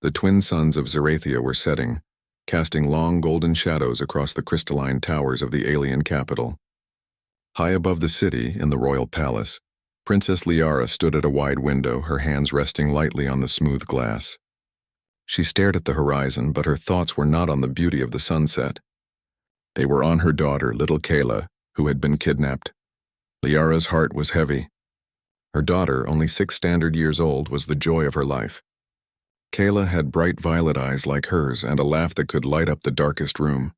The twin suns of Zerathia were setting, casting long golden shadows across the crystalline towers of the alien capital. High above the city, in the royal palace, Princess Liara stood at a wide window, her hands resting lightly on the smooth glass. She stared at the horizon, but her thoughts were not on the beauty of the sunset. They were on her daughter, little Kayla, who had been kidnapped. Liara's heart was heavy. Her daughter, only 6 standard years old, was the joy of her life. Kayla had bright violet eyes like hers and a laugh that could light up the darkest room.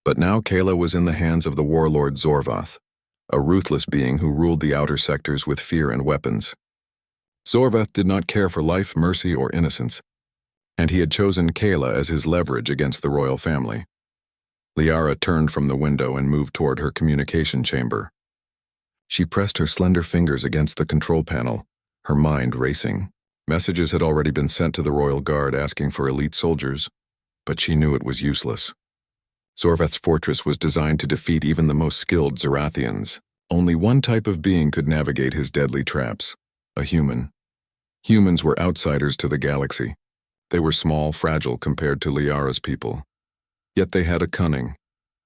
But now Kayla was in the hands of the warlord Zorvath, a ruthless being who ruled the outer sectors with fear and weapons. Zorvath did not care for life, mercy, or innocence, and he had chosen Kayla as his leverage against the royal family. Liara turned from the window and moved toward her communication chamber. She pressed her slender fingers against the control panel, her mind racing. Messages had already been sent to the royal guard asking for elite soldiers, but she knew it was useless. Zorvath's fortress was designed to defeat even the most skilled Zerathians. Only one type of being could navigate his deadly traps: a human. Humans were outsiders to the galaxy. They were small, fragile compared to Liara's people. Yet they had a cunning,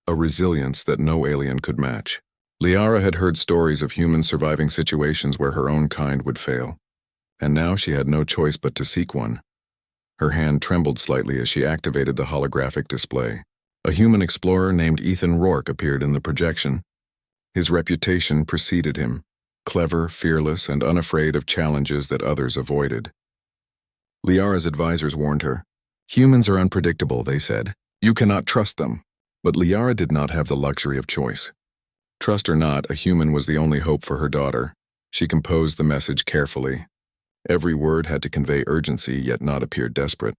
a resilience that no alien could match. Liara had heard stories of humans surviving situations where her own kind would fail, and now she had no choice but to seek one. Her hand trembled slightly as she activated the holographic display. A human explorer named Ethan Rourke appeared in the projection. His reputation preceded him: clever, fearless, and unafraid of challenges that others avoided. Liara's advisors warned her. Humans are unpredictable, they said. You cannot trust them. But Liara did not have the luxury of choice. Trust or not, a human was the only hope for her daughter. She composed the message carefully. Every word had to convey urgency, yet not appear desperate.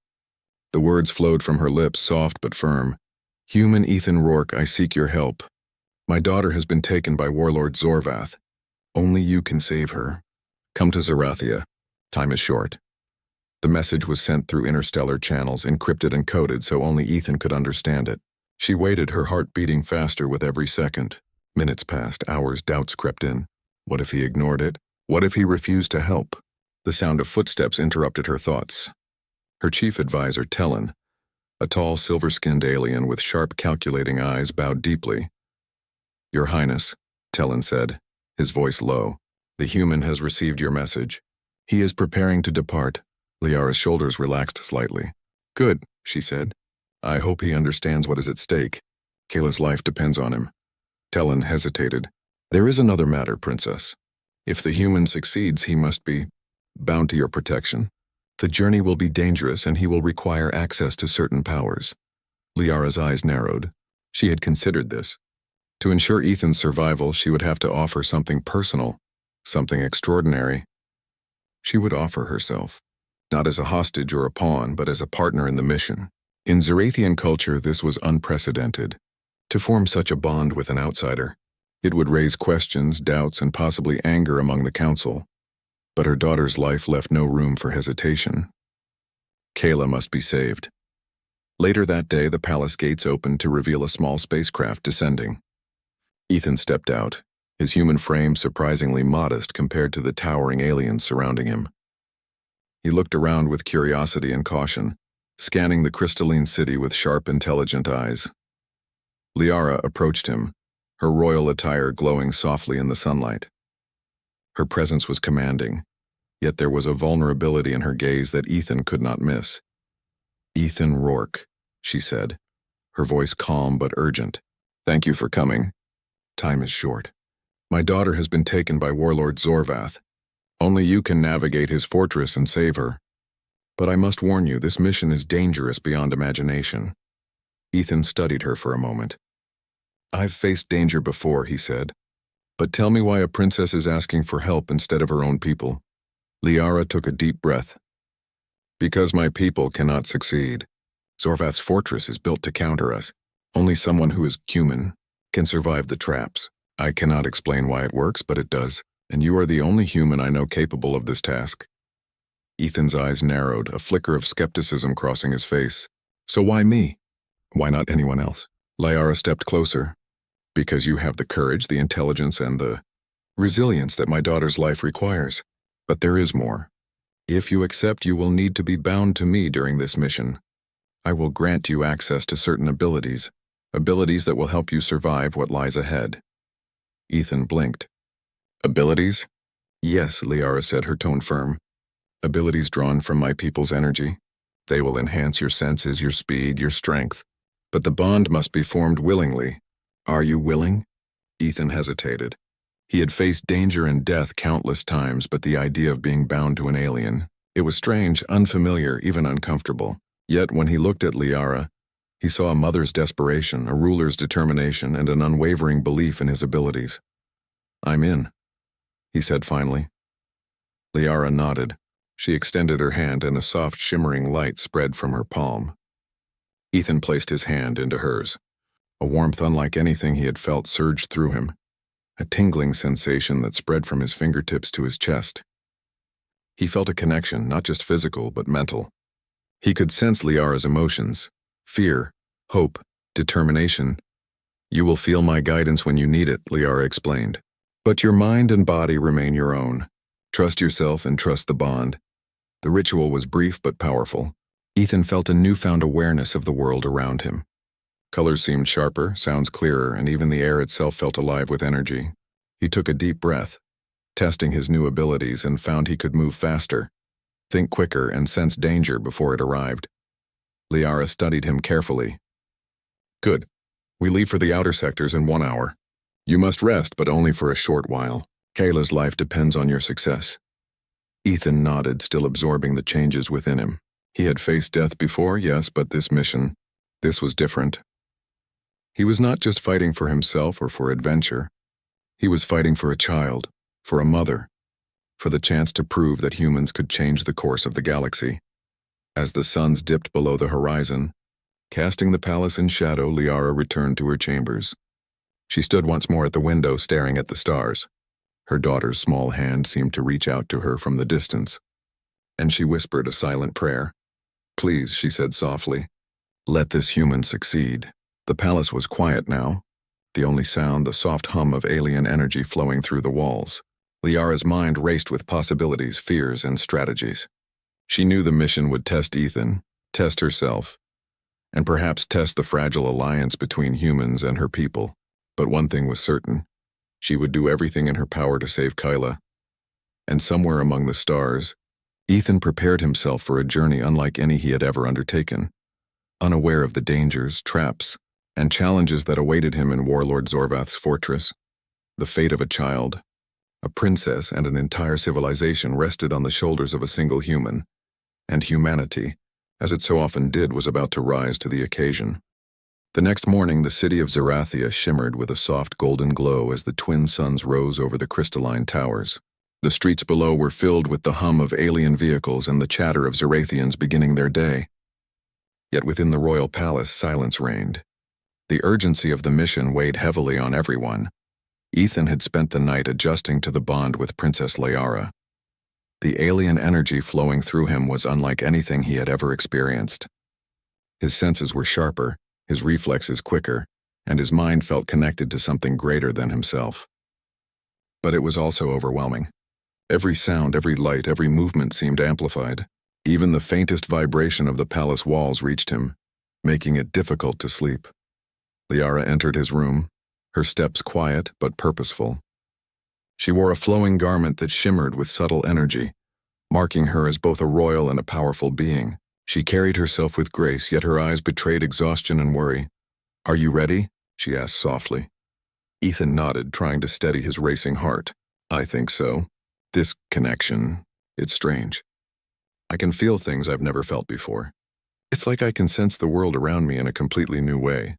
The words flowed from her lips, soft but firm. Human Ethan Rourke, I seek your help. My daughter has been taken by warlord Zorvath. Only you can save her. Come to Zerathia. Time is short. The message was sent through interstellar channels, encrypted and coded so only Ethan could understand it. She waited, her heart beating faster with every second. Minutes passed, hours, doubts crept in. What if he ignored it? What if he refused to help? The sound of footsteps interrupted her thoughts. Her chief advisor, Tellin, a tall, silver-skinned alien with sharp, calculating eyes, bowed deeply. Your Highness, Tellin said, his voice low, the human has received your message. He is preparing to depart. Liara's shoulders relaxed slightly. Good, she said. I hope he understands what is at stake. Kayla's life depends on him. Tellin hesitated. There is another matter, Princess. If the human succeeds, he must be bound to your protection. The journey will be dangerous and he will require access to certain powers. Liara's eyes narrowed. She had considered this. To ensure Ethan's survival, she would have to offer something personal, something extraordinary. She would offer herself, not as a hostage or a pawn, but as a partner in the mission. In Zerathian culture, this was unprecedented. To form such a bond with an outsider, it would raise questions, doubts, and possibly anger among the council. But her daughter's life left no room for hesitation. Kayla must be saved. Later that day, the palace gates opened to reveal a small spacecraft descending. Ethan stepped out, his human frame surprisingly modest compared to the towering aliens surrounding him. He looked around with curiosity and caution, scanning the crystalline city with sharp, intelligent eyes. Liara approached him, her royal attire glowing softly in the sunlight. Her presence was commanding, yet there was a vulnerability in her gaze that Ethan could not miss. Ethan Rourke, she said, her voice calm but urgent. Thank you for coming. Time is short. My daughter has been taken by warlord Zorvath. Only you can navigate his fortress and save her. But I must warn you, this mission is dangerous beyond imagination. Ethan studied her for a moment. I've faced danger before, he said. But tell me why a princess is asking for help instead of her own people. Liara took a deep breath. Because my people cannot succeed. Zorvath's fortress is built to counter us. Only someone who is human can survive the traps. I cannot explain why it works, but it does. And you are the only human I know capable of this task. Ethan's eyes narrowed, a flicker of skepticism crossing his face. So why me? Why not anyone else? Liara stepped closer. Because you have the courage, the intelligence, and the resilience that my daughter's life requires. But there is more. If you accept, you will need to be bound to me during this mission. I will grant you access to certain abilities that will help you survive what lies ahead." Ethan blinked. "Abilities?" "Yes," Liara said, her tone firm. "Abilities drawn from my people's energy. They will enhance your senses, your speed, your strength. But the bond must be formed willingly. Are you willing?" Ethan hesitated. He had faced danger and death countless times, but the idea of being bound to an alien, it was strange, unfamiliar, even uncomfortable. Yet when he looked at Liara, he saw a mother's desperation, a ruler's determination, and an unwavering belief in his abilities. "I'm in," he said finally. Liara nodded. She extended her hand and a soft shimmering light spread from her palm. Ethan placed his hand into hers. A warmth unlike anything he had felt surged through him, a tingling sensation that spread from his fingertips to his chest. He felt a connection, not just physical, but mental. He could sense Liara's emotions: fear, hope, determination. "You will feel my guidance when you need it," Liara explained. "But your mind and body remain your own. Trust yourself and trust the bond." The ritual was brief but powerful. Ethan felt a newfound awareness of the world around him. Colors seemed sharper, sounds clearer, and even the air itself felt alive with energy. He took a deep breath, testing his new abilities, and found he could move faster, think quicker, and sense danger before it arrived. Liara studied him carefully. "Good. We leave for the outer sectors in 1 hour. You must rest, but only for a short while. Kayla's life depends on your success." Ethan nodded, still absorbing the changes within him. He had faced death before, yes, but this was different. He was not just fighting for himself or for adventure. He was fighting for a child, for a mother, for the chance to prove that humans could change the course of the galaxy. As the suns dipped below the horizon, casting the palace in shadow, Liara returned to her chambers. She stood once more at the window, staring at the stars. Her daughter's small hand seemed to reach out to her from the distance, and she whispered a silent prayer. "Please," she said softly, "let this human succeed." The palace was quiet now, the only sound the soft hum of alien energy flowing through the walls. Liara's mind raced with possibilities, fears, and strategies. She knew the mission would test Ethan, test herself, and perhaps test the fragile alliance between humans and her people. But one thing was certain: she would do everything in her power to save Kyla. And somewhere among the stars, Ethan prepared himself for a journey unlike any he had ever undertaken, unaware of the dangers, traps, and challenges that awaited him in Warlord Zorvath's fortress. The fate of a child, a princess, and an entire civilization rested on the shoulders of a single human, and humanity, as it so often did, was about to rise to the occasion. The next morning, the city of Zerathia shimmered with a soft golden glow as the twin suns rose over the crystalline towers. The streets below were filled with the hum of alien vehicles and the chatter of Zerathians beginning their day. Yet within the royal palace, silence reigned. The urgency of the mission weighed heavily on everyone. Ethan had spent the night adjusting to the bond with Princess Liara. The alien energy flowing through him was unlike anything he had ever experienced. His senses were sharper, his reflexes quicker, and his mind felt connected to something greater than himself. But it was also overwhelming. Every sound, every light, every movement seemed amplified. Even the faintest vibration of the palace walls reached him, making it difficult to sleep. Liara entered his room, her steps quiet but purposeful. She wore a flowing garment that shimmered with subtle energy, marking her as both a royal and a powerful being. She carried herself with grace, yet her eyes betrayed exhaustion and worry. "Are you ready?" she asked softly. Ethan nodded, trying to steady his racing heart. "I think so. This connection, it's strange. I can feel things I've never felt before. It's like I can sense the world around me in a completely new way."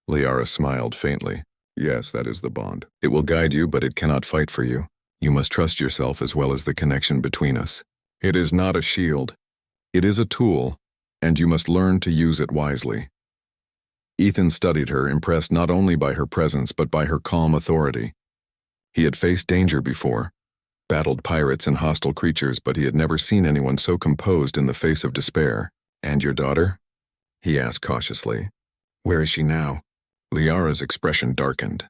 Liara smiled faintly. "Yes, that is the bond. It will guide you, but it cannot fight for you. You must trust yourself as well as the connection between us. It is not a shield. It is a tool, and you must learn to use it wisely." Ethan studied her, impressed not only by her presence but by her calm authority. He had faced danger before, battled pirates and hostile creatures, but he had never seen anyone so composed in the face of despair. "And your daughter?" he asked cautiously. "Where is she now?" Liara's expression darkened.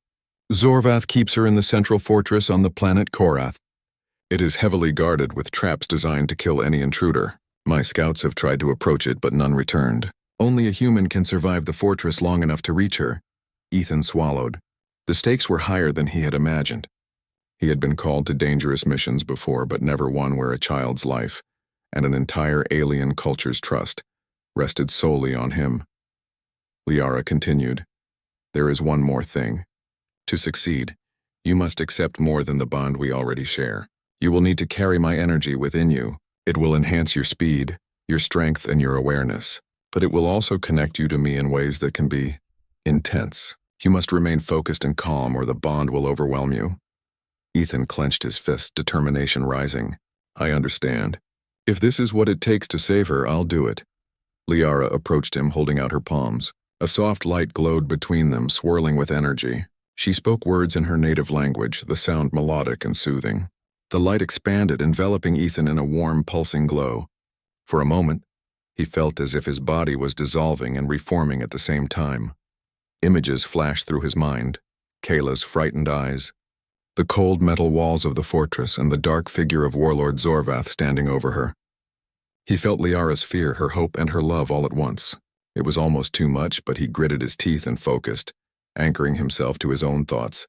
"Zorvath keeps her in the central fortress on the planet Korath. It is heavily guarded with traps designed to kill any intruder. My scouts have tried to approach it, but none returned. Only a human can survive the fortress long enough to reach her. Ethan swallowed. The stakes were higher than he had imagined. He had been called to dangerous missions before, but never one where a child's life, and an entire alien culture's trust, rested solely on him. Liara continued, "There is one more thing. To succeed, you must accept more than the bond we already share. You will need to carry my energy within you. It will enhance your speed, your strength, and your awareness, but it will also connect you to me in ways that can be intense. You must remain focused and calm, or the bond will overwhelm you." Ethan clenched his fist, determination rising. "I understand. If this is what it takes to save her, I'll do it." Liara approached him, holding out her palms. A soft light glowed between them, swirling with energy. She spoke words in her native language, the sound melodic and soothing. The light expanded, enveloping Ethan in a warm, pulsing glow. For a moment, he felt as if his body was dissolving and reforming at the same time. Images flashed through his mind. Kayla's frightened eyes, the cold metal walls of the fortress, and the dark figure of Warlord Zorvath standing over her. He felt Liara's fear, her hope, and her love all at once. It was almost too much, but he gritted his teeth and focused, anchoring himself to his own thoughts.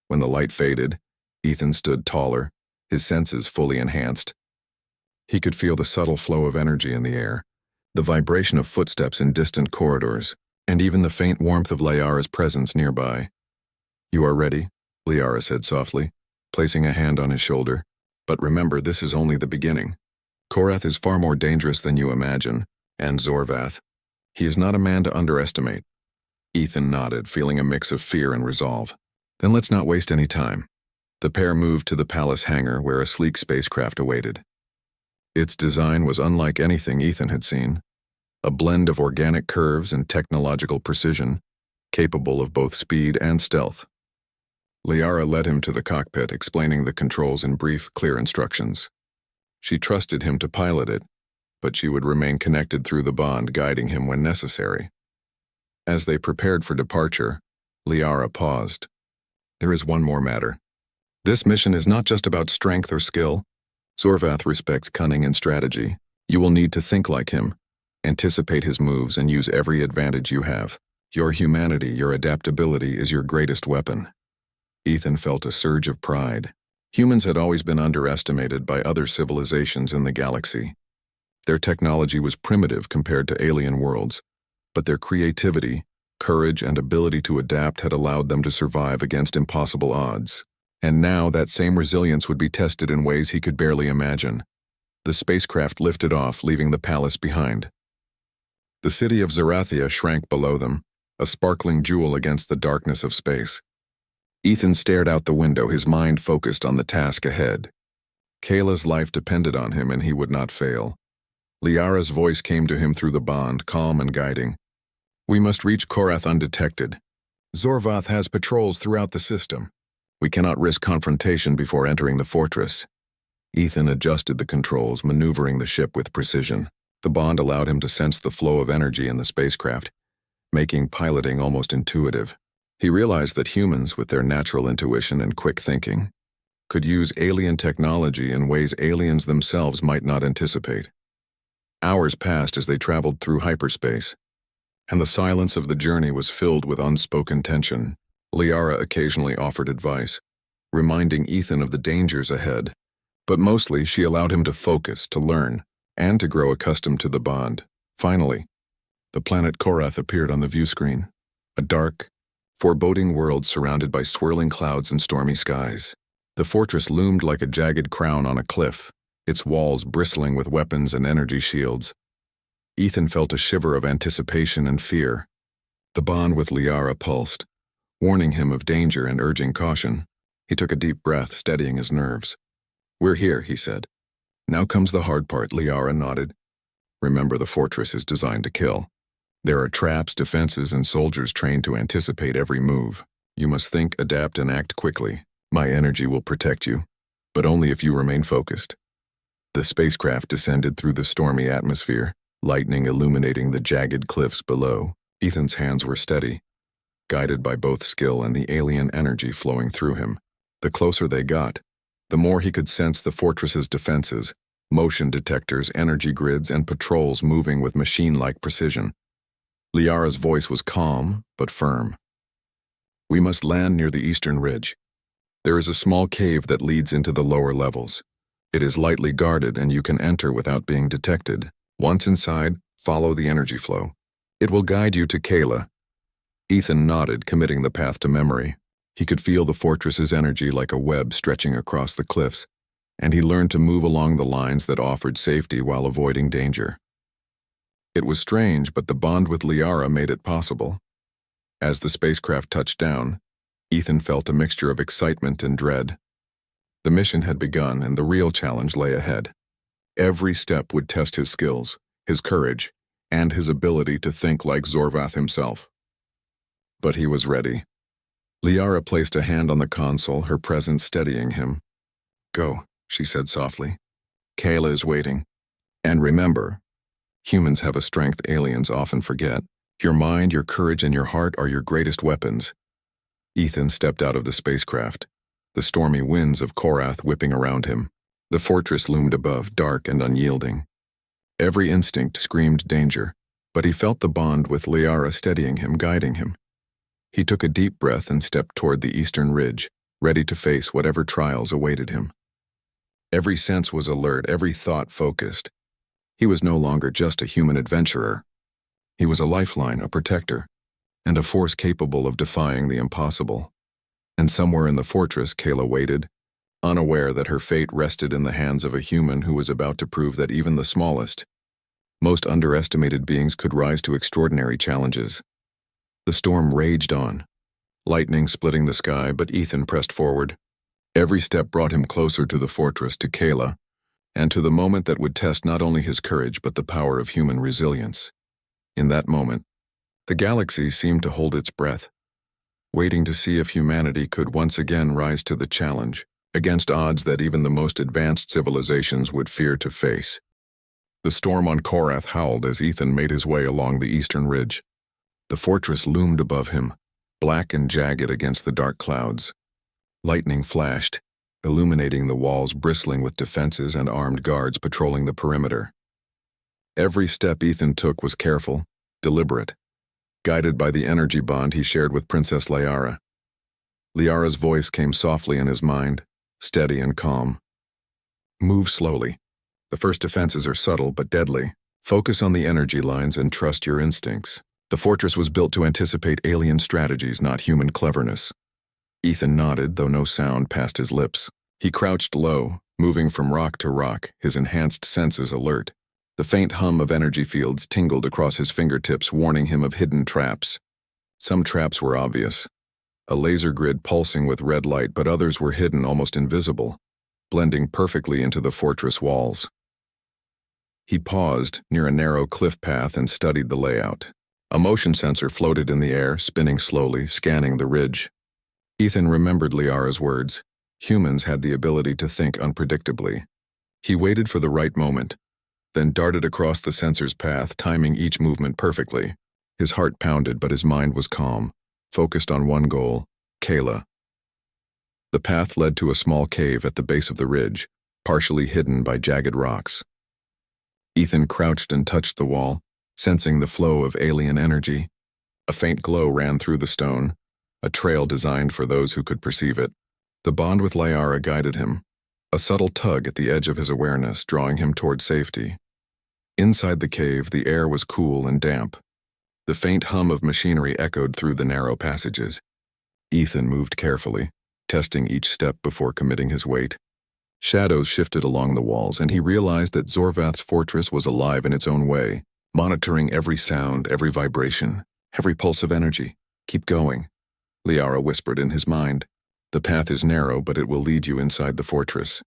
When the light faded, Ethan stood taller, his senses fully enhanced. He could feel the subtle flow of energy in the air, the vibration of footsteps in distant corridors, and even the faint warmth of Liara's presence nearby. "You are ready?" Liara said softly, placing a hand on his shoulder. "But remember, this is only the beginning. Korath is far more dangerous than you imagine, and Zorvath. He is not a man to underestimate." Ethan nodded, feeling a mix of fear and resolve. "Then let's not waste any time." The pair moved to the palace hangar, where a sleek spacecraft awaited. Its design was unlike anything Ethan had seen, a blend of organic curves and technological precision, capable of both speed and stealth. Liara led him to the cockpit, explaining the controls in brief, clear instructions. She trusted him to pilot it, but she would remain connected through the bond, guiding him when necessary. As they prepared for departure, Liara paused. "There is one more matter. This mission is not just about strength or skill. Zorvath respects cunning and strategy. You will need to think like him, anticipate his moves, and use every advantage you have. Your humanity, your adaptability is your greatest weapon." Ethan felt a surge of pride. Humans had always been underestimated by other civilizations in the galaxy. Their technology was primitive compared to alien worlds, but their creativity, courage, and ability to adapt had allowed them to survive against impossible odds. And now that same resilience would be tested in ways he could barely imagine. The spacecraft lifted off, leaving the palace behind. The city of Zerathia shrank below them, a sparkling jewel against the darkness of space. Ethan stared out the window, his mind focused on the task ahead. Kayla's life depended on him, and he would not fail. Liara's voice came to him through the bond, calm and guiding. "We must reach Korath undetected. Zorvath has patrols throughout the system. We cannot risk confrontation before entering the fortress." Ethan adjusted the controls, maneuvering the ship with precision. The bond allowed him to sense the flow of energy in the spacecraft, making piloting almost intuitive. He realized that humans, with their natural intuition and quick thinking, could use alien technology in ways aliens themselves might not anticipate. Hours passed as they traveled through hyperspace, and the silence of the journey was filled with unspoken tension. Liara occasionally offered advice, reminding Ethan of the dangers ahead, but mostly she allowed him to focus, to learn, and to grow accustomed to the bond. Finally, the planet Korath appeared on the view screen, a dark, foreboding world surrounded by swirling clouds and stormy skies. The fortress loomed like a jagged crown on a cliff, its walls bristling with weapons and energy shields. Ethan felt a shiver of anticipation and fear. The bond with Liara pulsed, warning him of danger and urging caution. He took a deep breath, steadying his nerves. "We're here," he said. "Now comes the hard part," Liara nodded. "Remember, the fortress is designed to kill. There are traps, defenses, and soldiers trained to anticipate every move. You must think, adapt, and act quickly. My energy will protect you, but only if you remain focused." The spacecraft descended through the stormy atmosphere, lightning illuminating the jagged cliffs below. Ethan's hands were steady, guided by both skill and the alien energy flowing through him. The closer they got, the more he could sense the fortress's defenses, motion detectors, energy grids, and patrols moving with machine-like precision. Liara's voice was calm, but firm. "We must land near the eastern ridge. There is a small cave that leads into the lower levels. It is lightly guarded and you can enter without being detected. Once inside, follow the energy flow. It will guide you to Kayla." Ethan nodded, committing the path to memory. He could feel the fortress's energy like a web stretching across the cliffs, and he learned to move along the lines that offered safety while avoiding danger. It was strange, but the bond with Liara made it possible. As the spacecraft touched down, Ethan felt a mixture of excitement and dread. The mission had begun, and the real challenge lay ahead. Every step would test his skills, his courage, and his ability to think like Zorvath himself. But he was ready. Liara placed a hand on the console, her presence steadying him. "Go," she said softly. "Kayla is waiting. And remember, humans have a strength aliens often forget. Your mind, your courage, and your heart are your greatest weapons." Ethan stepped out of the spacecraft, the stormy winds of Korath whipping around him. The fortress loomed above, dark and unyielding. Every instinct screamed danger, but he felt the bond with Liara steadying him, guiding him. He took a deep breath and stepped toward the eastern ridge, ready to face whatever trials awaited him. Every sense was alert, every thought focused. He was no longer just a human adventurer. He was a lifeline, a protector, and a force capable of defying the impossible. And somewhere in the fortress, Kayla waited, unaware that her fate rested in the hands of a human who was about to prove that even the smallest, most underestimated beings could rise to extraordinary challenges. The storm raged on, lightning splitting the sky, but Ethan pressed forward. Every step brought him closer to the fortress, to Kayla, and to the moment that would test not only his courage but the power of human resilience. In that moment, the galaxy seemed to hold its breath, waiting to see if humanity could once again rise to the challenge, against odds that even the most advanced civilizations would fear to face. The storm on Korath howled as Ethan made his way along the eastern ridge. The fortress loomed above him, black and jagged against the dark clouds. Lightning flashed, illuminating the walls bristling with defenses and armed guards patrolling the perimeter. Every step Ethan took was careful, deliberate, guided by the energy bond he shared with Princess Liara. Liara's voice came softly in his mind, steady and calm. "Move slowly. The first defenses are subtle but deadly. Focus on the energy lines and trust your instincts." The fortress was built to anticipate alien strategies, not human cleverness. Ethan nodded, though no sound passed his lips. He crouched low, moving from rock to rock, his enhanced senses alert. The faint hum of energy fields tingled across his fingertips, warning him of hidden traps. Some traps were obvious, a laser grid pulsing with red light, but others were hidden, almost invisible, blending perfectly into the fortress walls. He paused near a narrow cliff path and studied the layout. A motion sensor floated in the air, spinning slowly, scanning the ridge. Ethan remembered Liara's words. Humans had the ability to think unpredictably. He waited for the right moment, then darted across the sensor's path, timing each movement perfectly. His heart pounded, but his mind was calm, focused on one goal, Kayla. The path led to a small cave at the base of the ridge, partially hidden by jagged rocks. Ethan crouched and touched the wall, sensing the flow of alien energy. A faint glow ran through the stone, a trail designed for those who could perceive it. The bond with Liara guided him, a subtle tug at the edge of his awareness, drawing him toward safety. Inside the cave, the air was cool and damp. The faint hum of machinery echoed through the narrow passages. Ethan moved carefully, testing each step before committing his weight. Shadows shifted along the walls, and he realized that Zorvath's fortress was alive in its own way, monitoring every sound, every vibration, every pulse of energy. "Keep going," Liara whispered in his mind. "The path is narrow, but it will lead you inside the fortress.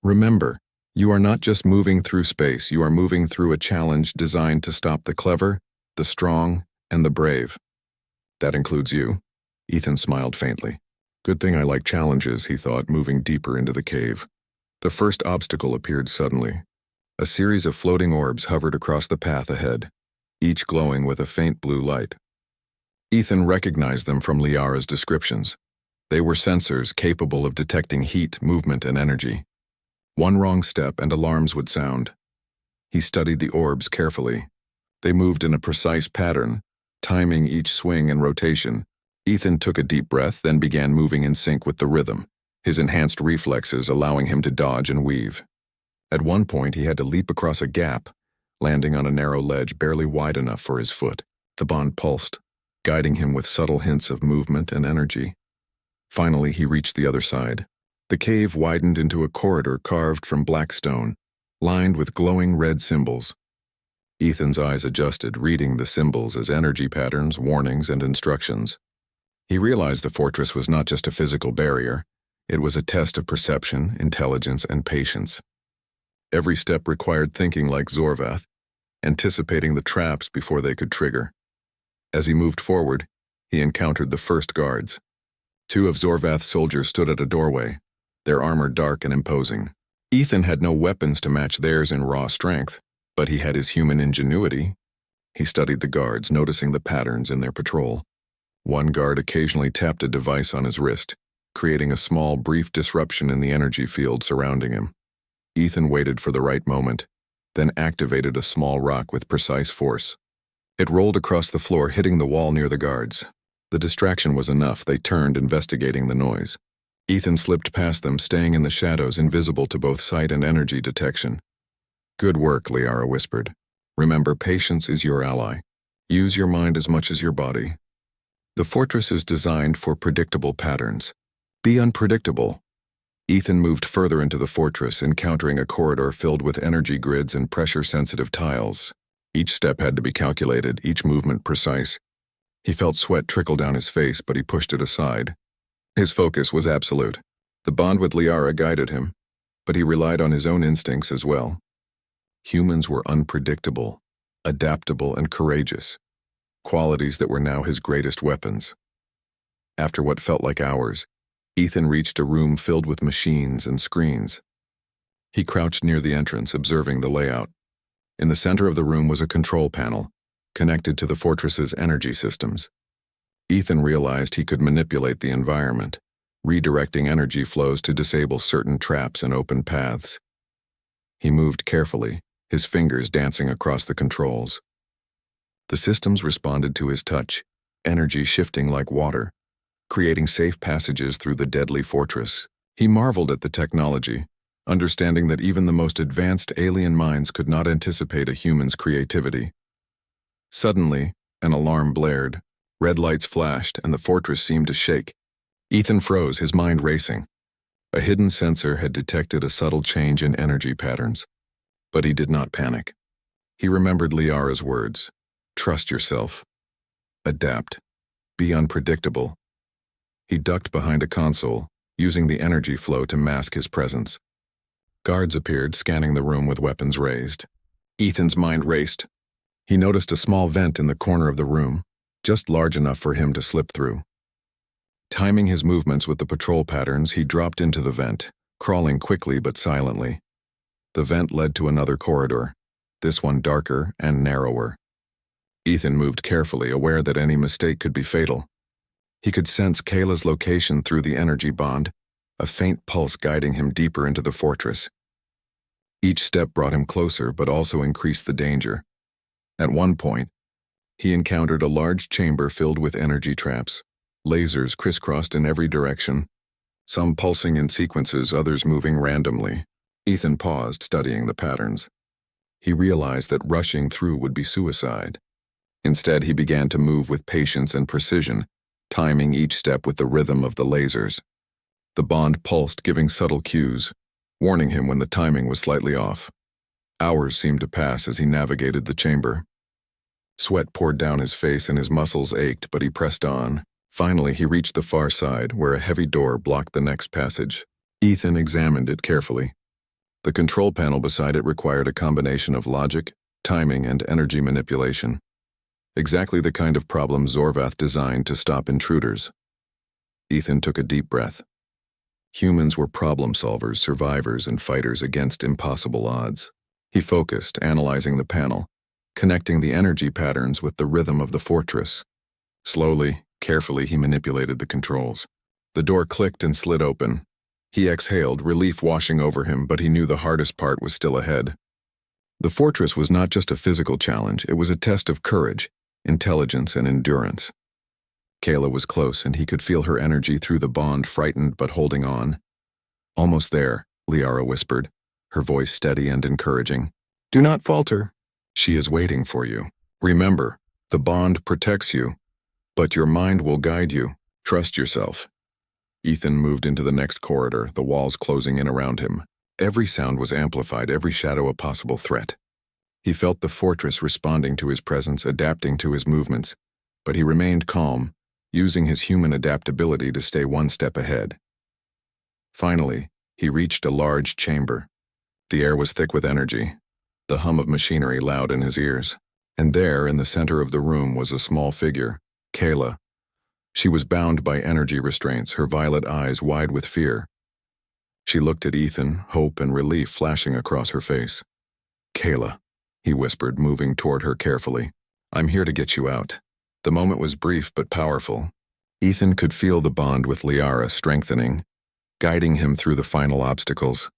Remember, you are not just moving through space, you are moving through a challenge designed to stop the clever, the strong, and the brave. That includes you." Ethan smiled faintly. Good thing I like challenges, he thought, moving deeper into the cave. The first obstacle appeared suddenly. A series of floating orbs hovered across the path ahead, each glowing with a faint blue light. Ethan recognized them from Liara's descriptions. They were sensors capable of detecting heat, movement, and energy. One wrong step and alarms would sound. He studied the orbs carefully. They moved in a precise pattern, timing each swing and rotation. Ethan took a deep breath, then began moving in sync with the rhythm, his enhanced reflexes allowing him to dodge and weave. At one point, he had to leap across a gap, landing on a narrow ledge barely wide enough for his foot. The bond pulsed, guiding him with subtle hints of movement and energy. Finally, he reached the other side. The cave widened into a corridor carved from black stone, lined with glowing red symbols. Ethan's eyes adjusted, reading the symbols as energy patterns, warnings, and instructions. He realized the fortress was not just a physical barrier. It was a test of perception, intelligence, and patience. Every step required thinking like Zorvath, anticipating the traps before they could trigger. As he moved forward, he encountered the first guards. Two of Zorvath's soldiers stood at a doorway, their armor dark and imposing. Ethan had no weapons to match theirs in raw strength, but he had his human ingenuity. He studied the guards, noticing the patterns in their patrol. One guard occasionally tapped a device on his wrist, creating a small, brief disruption in the energy field surrounding him. Ethan waited for the right moment, then activated a small rock with precise force. It rolled across the floor, hitting the wall near the guards. The distraction was enough. They turned, investigating the noise. Ethan slipped past them, staying in the shadows, invisible to both sight and energy detection. "Good work," Liara whispered. "Remember, patience is your ally. Use your mind as much as your body. The fortress is designed for predictable patterns. Be unpredictable." Ethan moved further into the fortress, encountering a corridor filled with energy grids and pressure-sensitive tiles. Each step had to be calculated, each movement precise. He felt sweat trickle down his face, but he pushed it aside. His focus was absolute. The bond with Liara guided him, but he relied on his own instincts as well. Humans were unpredictable, adaptable, and courageous, qualities that were now his greatest weapons. After what felt like hours, Ethan reached a room filled with machines and screens. He crouched near the entrance, observing the layout. In the center of the room was a control panel, connected to the fortress's energy systems. Ethan realized he could manipulate the environment, redirecting energy flows to disable certain traps and open paths. He moved carefully, his fingers dancing across the controls. The systems responded to his touch, energy shifting like water, creating safe passages through the deadly fortress. He marveled at the technology, understanding that even the most advanced alien minds could not anticipate a human's creativity. Suddenly, an alarm blared. Red lights flashed, and the fortress seemed to shake. Ethan froze, his mind racing. A hidden sensor had detected a subtle change in energy patterns. But he did not panic. He remembered Liara's words. Trust yourself. Adapt. Be unpredictable. He ducked behind a console, using the energy flow to mask his presence. Guards appeared, scanning the room with weapons raised. Ethan's mind raced. He noticed a small vent in the corner of the room, just large enough for him to slip through. Timing his movements with the patrol patterns, he dropped into the vent, crawling quickly but silently. The vent led to another corridor, this one darker and narrower. Ethan moved carefully, aware that any mistake could be fatal. He could sense Kayla's location through the energy bond, a faint pulse guiding him deeper into the fortress. Each step brought him closer, but also increased the danger. At one point, he encountered a large chamber filled with energy traps. Lasers crisscrossed in every direction, some pulsing in sequences, others moving randomly. Ethan paused, studying the patterns. He realized that rushing through would be suicide. Instead, he began to move with patience and precision, timing each step with the rhythm of the lasers. The bond pulsed, giving subtle cues, warning him when the timing was slightly off. Hours seemed to pass as he navigated the chamber. Sweat poured down his face and his muscles ached, but he pressed on. Finally, he reached the far side, where a heavy door blocked the next passage. Ethan examined it carefully. The control panel beside it required a combination of logic, timing, and energy manipulation. Exactly the kind of problem Zorvath designed to stop intruders. Ethan took a deep breath. Humans were problem solvers, survivors, and fighters against impossible odds. He focused, analyzing the panel, connecting the energy patterns with the rhythm of the fortress. Slowly, carefully, he manipulated the controls. The door clicked and slid open. He exhaled, relief washing over him, but he knew the hardest part was still ahead. The fortress was not just a physical challenge, it was a test of courage, intelligence, and endurance. Kayla was close, and he could feel her energy through the bond, frightened but holding on. "Almost there," Liara whispered, her voice steady and encouraging. "Do not falter. She is waiting for you. Remember, the bond protects you, but your mind will guide you. Trust yourself." Ethan moved into the next corridor, the walls closing in around him. Every sound was amplified, every shadow a possible threat. He felt the fortress responding to his presence, adapting to his movements, but he remained calm, using his human adaptability to stay one step ahead. Finally, he reached a large chamber. The air was thick with energy, the hum of machinery loud in his ears. And there, in the center of the room, was a small figure, Kayla. She was bound by energy restraints, her violet eyes wide with fear. She looked at Ethan, hope and relief flashing across her face. "Kayla," he whispered, moving toward her carefully. "I'm here to get you out." The moment was brief but powerful. Ethan could feel the bond with Liara strengthening, guiding him through the final obstacles.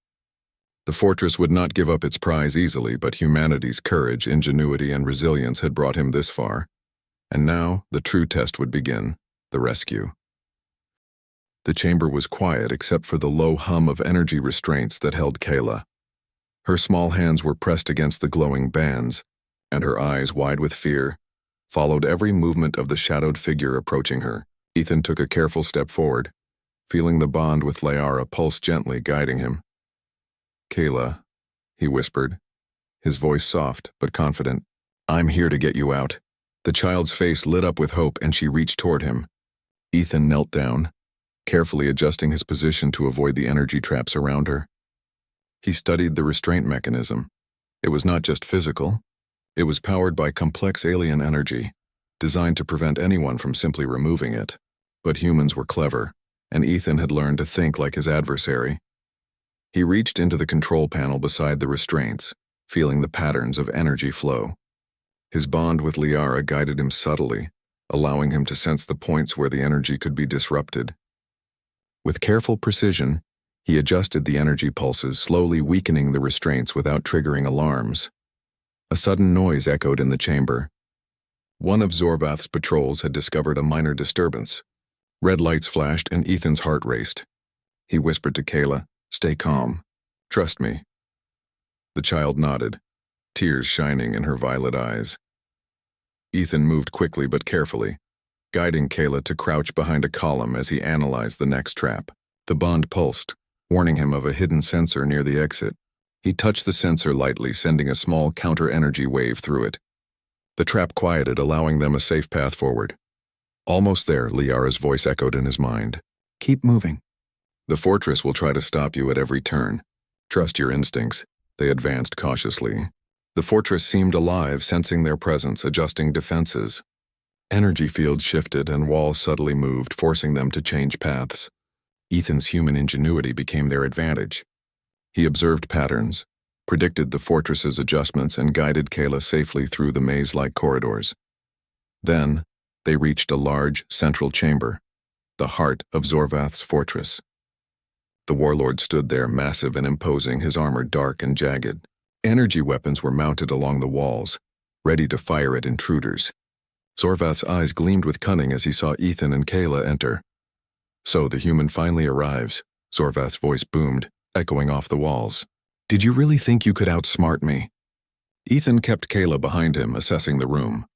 The fortress would not give up its prize easily, but humanity's courage, ingenuity, and resilience had brought him this far. And now, the true test would begin, the rescue. The chamber was quiet except for the low hum of energy restraints that held Kayla. Her small hands were pressed against the glowing bands, and her eyes, wide with fear, followed every movement of the shadowed figure approaching her. Ethan took a careful step forward, feeling the bond with Liara pulse gently, guiding him. "Kayla," he whispered, his voice soft but confident. "I'm here to get you out." The child's face lit up with hope, and she reached toward him. Ethan knelt down, carefully adjusting his position to avoid the energy traps around her. He studied the restraint mechanism. It was not just physical. It was powered by complex alien energy, designed to prevent anyone from simply removing it. But humans were clever, and Ethan had learned to think like his adversary. He reached into the control panel beside the restraints, feeling the patterns of energy flow. His bond with Liara guided him subtly, allowing him to sense the points where the energy could be disrupted. With careful precision, he adjusted the energy pulses, slowly weakening the restraints without triggering alarms. A sudden noise echoed in the chamber. One of Zorvath's patrols had discovered a minor disturbance. Red lights flashed and Ethan's heart raced. He whispered to Kayla, "Stay calm. Trust me." The child nodded, tears shining in her violet eyes. Ethan moved quickly but carefully, guiding Kayla to crouch behind a column as he analyzed the next trap. The bond pulsed, warning him of a hidden sensor near the exit. He touched the sensor lightly, sending a small counter-energy wave through it. The trap quieted, allowing them a safe path forward. "Almost there," Liara's voice echoed in his mind. "Keep moving. The fortress will try to stop you at every turn. Trust your instincts." They advanced cautiously. The fortress seemed alive, sensing their presence, adjusting defenses. Energy fields shifted and walls subtly moved, forcing them to change paths. Ethan's human ingenuity became their advantage. He observed patterns, predicted the fortress's adjustments, and guided Kayla safely through the maze-like corridors. Then, they reached a large, central chamber, the heart of Zorvath's fortress. The warlord stood there, massive and imposing, his armor dark and jagged. Energy weapons were mounted along the walls, ready to fire at intruders. Zorvath's eyes gleamed with cunning as he saw Ethan and Kayla enter. "So the human finally arrives," Zorvath's voice boomed, echoing off the walls. "Did you really think you could outsmart me?" Ethan kept Kayla behind him, assessing the room.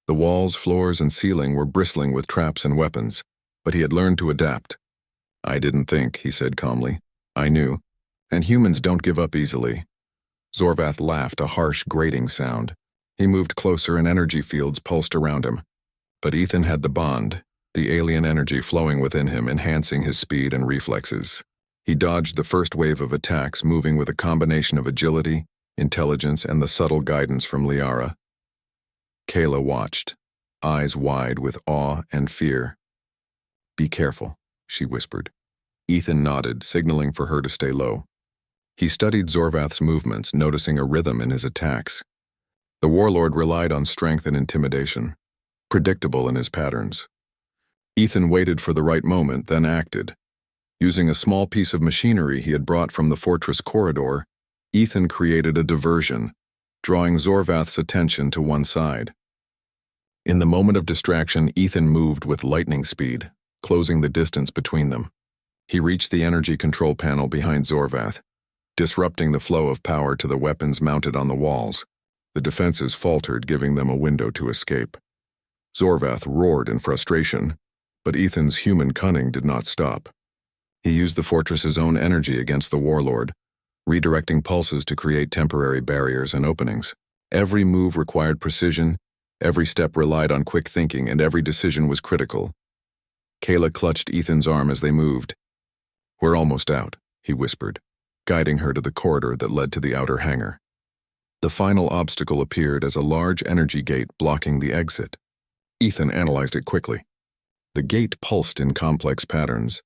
The walls, floors, and ceiling were bristling with traps and weapons, but he had learned to adapt. "I didn't think," he said calmly. "I knew. And humans don't give up easily." Zorvath laughed, a harsh, grating sound. He moved closer and energy fields pulsed around him. But Ethan had the bond, the alien energy flowing within him, enhancing his speed and reflexes. He dodged the first wave of attacks, moving with a combination of agility, intelligence, and the subtle guidance from Liara. Kayla watched, eyes wide with awe and fear. "Be careful," she whispered. Ethan nodded, signaling for her to stay low. He studied Zorvath's movements, noticing a rhythm in his attacks. The warlord relied on strength and intimidation, predictable in his patterns. Ethan waited for the right moment, then acted. Using a small piece of machinery he had brought from the fortress corridor, Ethan created a diversion, drawing Zorvath's attention to one side. In the moment of distraction, Ethan moved with lightning speed, closing the distance between them. He reached the energy control panel behind Zorvath, disrupting the flow of power to the weapons mounted on the walls. The defenses faltered, giving them a window to escape. Zorvath roared in frustration, but Ethan's human cunning did not stop. He used the fortress's own energy against the warlord, redirecting pulses to create temporary barriers and openings. Every move required precision, every step relied on quick thinking, and every decision was critical. Kayla clutched Ethan's arm as they moved. "We're almost out," he whispered, guiding her to the corridor that led to the outer hangar. The final obstacle appeared as a large energy gate blocking the exit. Ethan analyzed it quickly. The gate pulsed in complex patterns,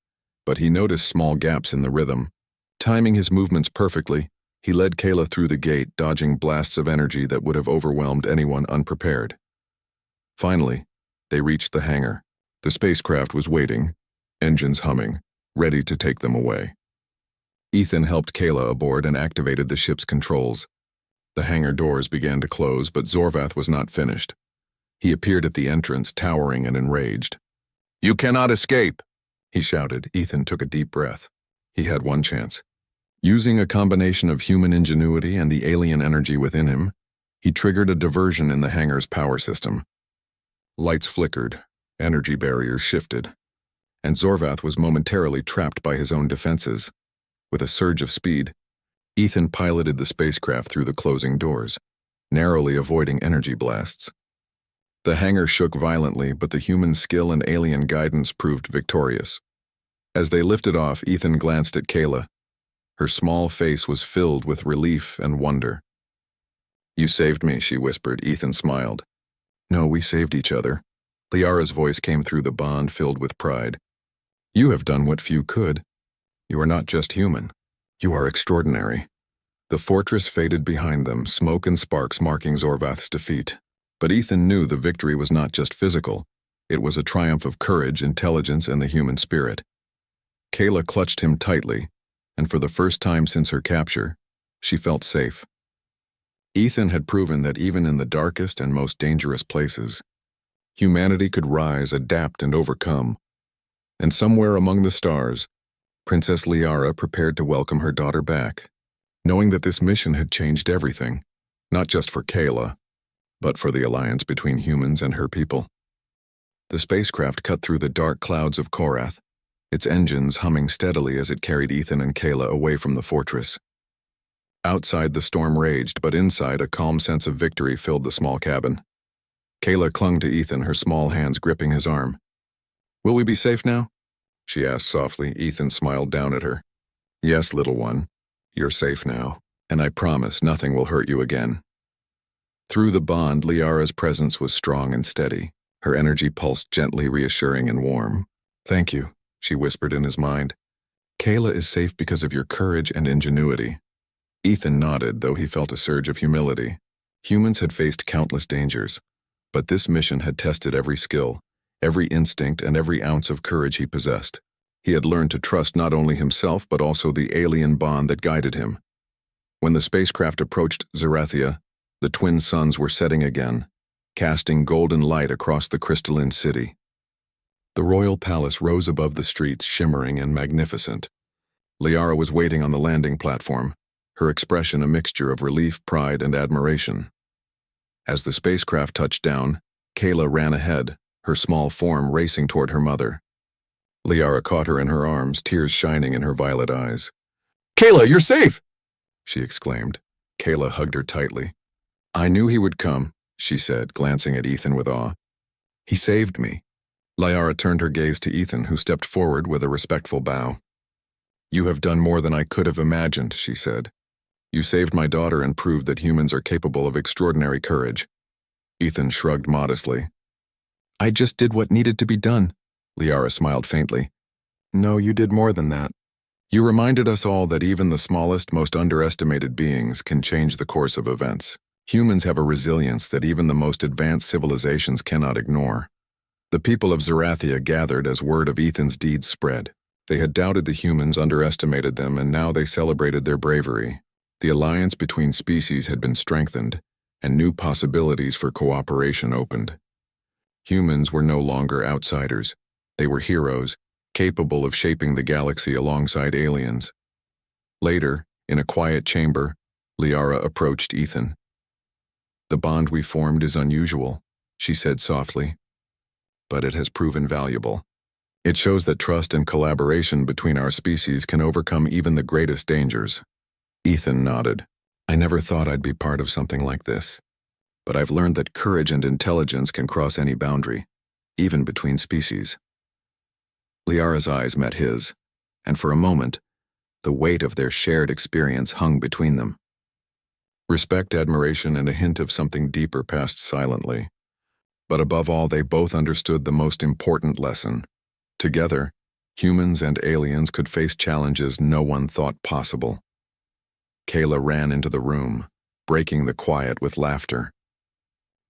but he noticed small gaps in the rhythm. Timing his movements perfectly, he led Kayla through the gate, dodging blasts of energy that would have overwhelmed anyone unprepared. Finally, they reached the hangar. The spacecraft was waiting, engines humming, ready to take them away. Ethan helped Kayla aboard and activated the ship's controls. The hangar doors began to close, but Zorvath was not finished. He appeared at the entrance, towering and enraged. "You cannot escape!" he shouted. Ethan took a deep breath. He had one chance. Using a combination of human ingenuity and the alien energy within him, he triggered a diversion in the hangar's power system. Lights flickered, energy barriers shifted, and Zorvath was momentarily trapped by his own defenses. With a surge of speed, Ethan piloted the spacecraft through the closing doors, narrowly avoiding energy blasts. The hangar shook violently, but the human skill and alien guidance proved victorious. As they lifted off, Ethan glanced at Kayla. Her small face was filled with relief and wonder. "You saved me," she whispered. Ethan smiled. "No, we saved each other." Liara's voice came through the bond, filled with pride. "You have done what few could. You are not just human. You are extraordinary." The fortress faded behind them, smoke and sparks marking Zorvath's defeat. But Ethan knew the victory was not just physical. It was a triumph of courage, intelligence, and the human spirit. Kayla clutched him tightly, and for the first time since her capture, she felt safe. Ethan had proven that even in the darkest and most dangerous places, humanity could rise, adapt, and overcome. And somewhere among the stars, Princess Liara prepared to welcome her daughter back, knowing that this mission had changed everything, not just for Kayla, but for the alliance between humans and her people. The spacecraft cut through the dark clouds of Korath, its engines humming steadily as it carried Ethan and Kayla away from the fortress. Outside, the storm raged, but inside, a calm sense of victory filled the small cabin. Kayla clung to Ethan, her small hands gripping his arm. "Will we be safe now?" she asked softly. Ethan smiled down at her. "Yes, little one. You're safe now, and I promise nothing will hurt you again." Through the bond, Liara's presence was strong and steady. Her energy pulsed gently, reassuring and warm. "Thank you," she whispered in his mind. "Kayla is safe because of your courage and ingenuity." Ethan nodded, though he felt a surge of humility. Humans had faced countless dangers, but this mission had tested every skill, every instinct, and every ounce of courage he possessed. He had learned to trust not only himself but also the alien bond that guided him. When the spacecraft approached Zerathia, the twin suns were setting again, casting golden light across the crystalline city. The royal palace rose above the streets, shimmering and magnificent. Liara was waiting on the landing platform, her expression a mixture of relief, pride, and admiration. As the spacecraft touched down, Kayla ran ahead, her small form racing toward her mother. Liara caught her in her arms, tears shining in her violet eyes. "Kayla, you're safe!" she exclaimed. Kayla hugged her tightly. "I knew he would come," she said, glancing at Ethan with awe. "He saved me." Liara turned her gaze to Ethan, who stepped forward with a respectful bow. "You have done more than I could have imagined," she said. "You saved my daughter and proved that humans are capable of extraordinary courage." Ethan shrugged modestly. "I just did what needed to be done." Liara smiled faintly. "No, you did more than that. You reminded us all that even the smallest, most underestimated beings can change the course of events. Humans have a resilience that even the most advanced civilizations cannot ignore." The people of Zerathia gathered as word of Ethan's deeds spread. They had doubted the humans, underestimated them, and now they celebrated their bravery. The alliance between species had been strengthened, and new possibilities for cooperation opened. Humans were no longer outsiders. They were heroes, capable of shaping the galaxy alongside aliens. Later, in a quiet chamber, Liara approached Ethan. "The bond we formed is unusual," she said softly, "but it has proven valuable. It shows that trust and collaboration between our species can overcome even the greatest dangers." Ethan nodded. "I never thought I'd be part of something like this, but I've learned that courage and intelligence can cross any boundary, even between species." Liara's eyes met his, and for a moment, the weight of their shared experience hung between them. Respect, admiration, and a hint of something deeper passed silently. But above all, they both understood the most important lesson. Together, humans and aliens could face challenges no one thought possible. Kayla ran into the room, breaking the quiet with laughter.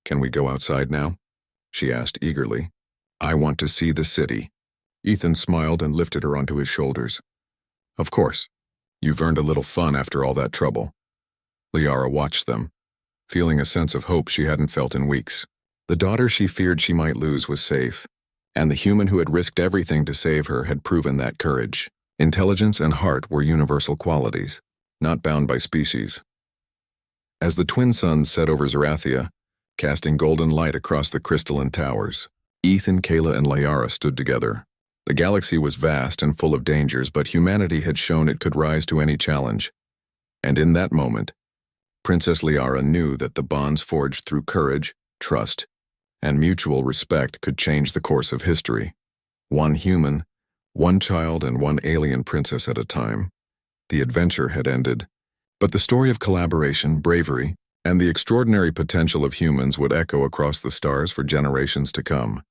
"Can we go outside now?" she asked eagerly. "I want to see the city." Ethan smiled and lifted her onto his shoulders. "Of course. You've earned a little fun after all that trouble." Liara watched them, feeling a sense of hope she hadn't felt in weeks. The daughter she feared she might lose was safe, and the human who had risked everything to save her had proven that courage. Intelligence and heart were universal qualities, not bound by species. As the twin suns set over Zerathia, casting golden light across the crystalline towers, Ethan, Kayla, and Liara stood together. The galaxy was vast and full of dangers, but humanity had shown it could rise to any challenge. And in that moment, Princess Liara knew that the bonds forged through courage, trust, and mutual respect could change the course of history. One human, one child, and one alien princess at a time. The adventure had ended, but the story of collaboration, bravery, and the extraordinary potential of humans would echo across the stars for generations to come.